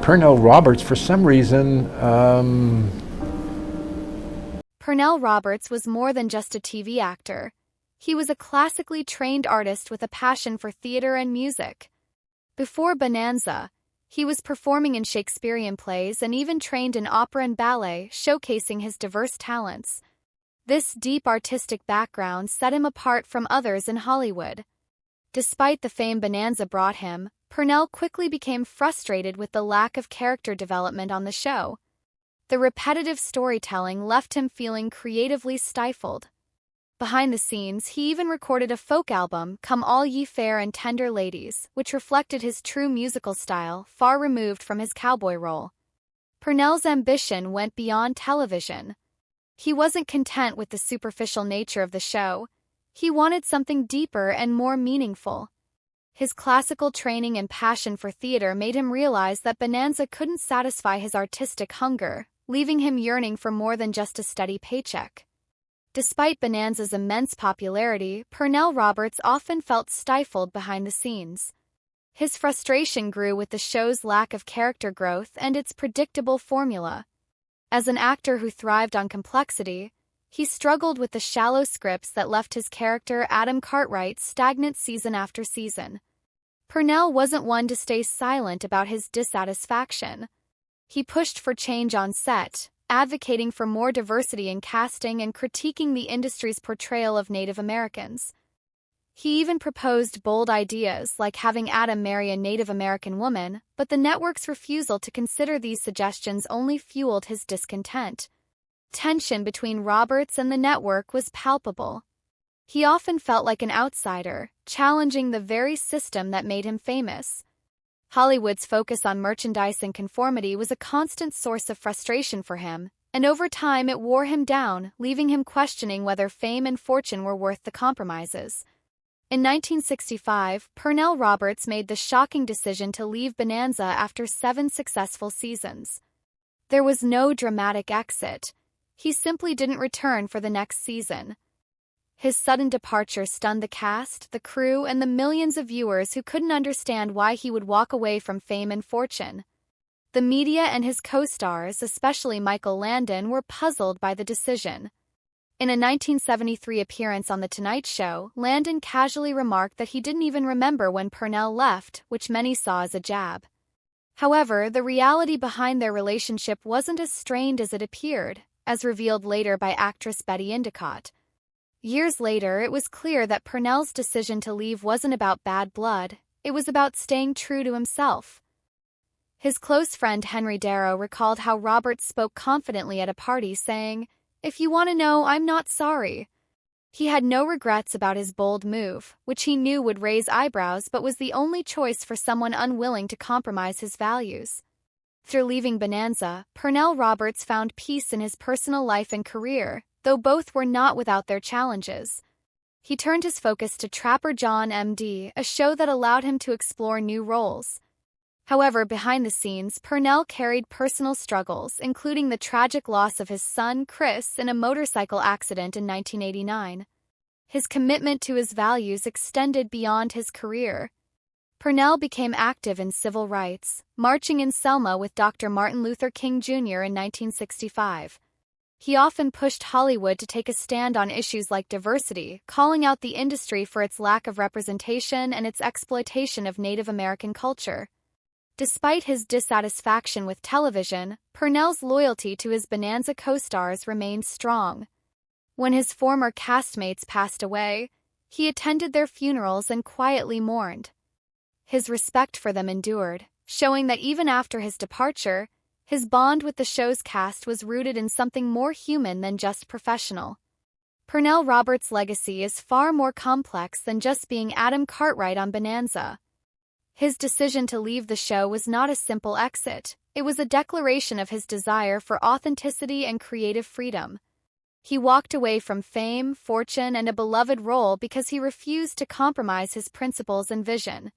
Pernell Roberts, for some reason, Pernell Roberts was more than just a TV actor. He was a classically trained artist with a passion for theater and music. Before Bonanza, he was performing in Shakespearean plays and even trained in opera and ballet, showcasing his diverse talents. This deep artistic background set him apart from others in Hollywood. Despite the fame Bonanza brought him, Pernell quickly became frustrated with the lack of character development on the show. The repetitive storytelling left him feeling creatively stifled. Behind the scenes, he even recorded a folk album, Come All Ye Fair and Tender Ladies, which reflected his true musical style, far removed from his cowboy role. Pernell's ambition went beyond television. He wasn't content with the superficial nature of the show. He wanted something deeper and more meaningful. His classical training and passion for theater made him realize that Bonanza couldn't satisfy his artistic hunger, leaving him yearning for more than just a steady paycheck. Despite Bonanza's immense popularity, Pernell Roberts often felt stifled behind the scenes. His frustration grew with the show's lack of character growth and its predictable formula. As an actor who thrived on complexity, he struggled with the shallow scripts that left his character Adam Cartwright stagnant season after season. Pernell wasn't one to stay silent about his dissatisfaction. He pushed for change on set, advocating for more diversity in casting and critiquing the industry's portrayal of Native Americans. He even proposed bold ideas like having Adam marry a Native American woman, but the network's refusal to consider these suggestions only fueled his discontent. Tension between Roberts and the network was palpable. He often felt like an outsider, challenging the very system that made him famous. Hollywood's focus on merchandise and conformity was a constant source of frustration for him, and over time it wore him down, leaving him questioning whether fame and fortune were worth the compromises. In 1965, Pernell Roberts made the shocking decision to leave Bonanza after 7 successful seasons. There was no dramatic exit. He simply didn't return for the next season. His sudden departure stunned the cast, the crew, and the millions of viewers who couldn't understand why he would walk away from fame and fortune. The media and his co-stars, especially Michael Landon, were puzzled by the decision. In a 1973 appearance on The Tonight Show, Landon casually remarked that he didn't even remember when Pernell left, which many saw as a jab. However, the reality behind their relationship wasn't as strained as it appeared, as revealed later by actress Betty Endicott. Years later, it was clear that Pernell's decision to leave wasn't about bad blood, it was about staying true to himself. His close friend Henry Darrow recalled how Roberts spoke confidently at a party, saying, "If you want to know, I'm not sorry." He had no regrets about his bold move, which he knew would raise eyebrows but was the only choice for someone unwilling to compromise his values. Through leaving Bonanza, Pernell Roberts found peace in his personal life and career, though both were not without their challenges. He turned his focus to Trapper John M.D., a show that allowed him to explore new roles. However, behind the scenes, Pernell carried personal struggles, including the tragic loss of his son, Chris, in a motorcycle accident in 1989. His commitment to his values extended beyond his career. Pernell became active in civil rights, marching in Selma with Dr. Martin Luther King Jr. in 1965. He often pushed Hollywood to take a stand on issues like diversity, calling out the industry for its lack of representation and its exploitation of Native American culture. Despite his dissatisfaction with television, Pernell's loyalty to his Bonanza co-stars remained strong. When his former castmates passed away, he attended their funerals and quietly mourned. His respect for them endured, showing that even after his departure, his bond with the show's cast was rooted in something more human than just professional. Pernell Roberts' legacy is far more complex than just being Adam Cartwright on Bonanza. His decision to leave the show was not a simple exit, it was a declaration of his desire for authenticity and creative freedom. He walked away from fame, fortune, and a beloved role because he refused to compromise his principles and vision.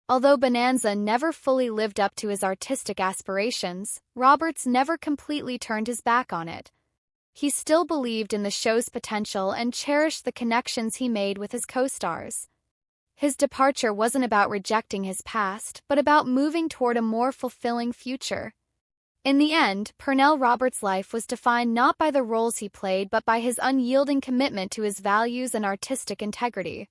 Although Bonanza never fully lived up to his artistic aspirations, Roberts never completely turned his back on it. He still believed in the show's potential and cherished the connections he made with his co-stars. His departure wasn't about rejecting his past, but about moving toward a more fulfilling future. In the end, Pernell Roberts' life was defined not by the roles he played but by his unyielding commitment to his values and artistic integrity.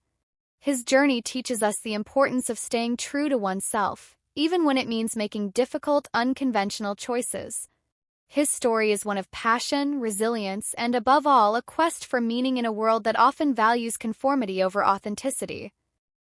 His journey teaches us the importance of staying true to oneself, even when it means making difficult, unconventional choices. His story is one of passion, resilience, and above all, a quest for meaning in a world that often values conformity over authenticity.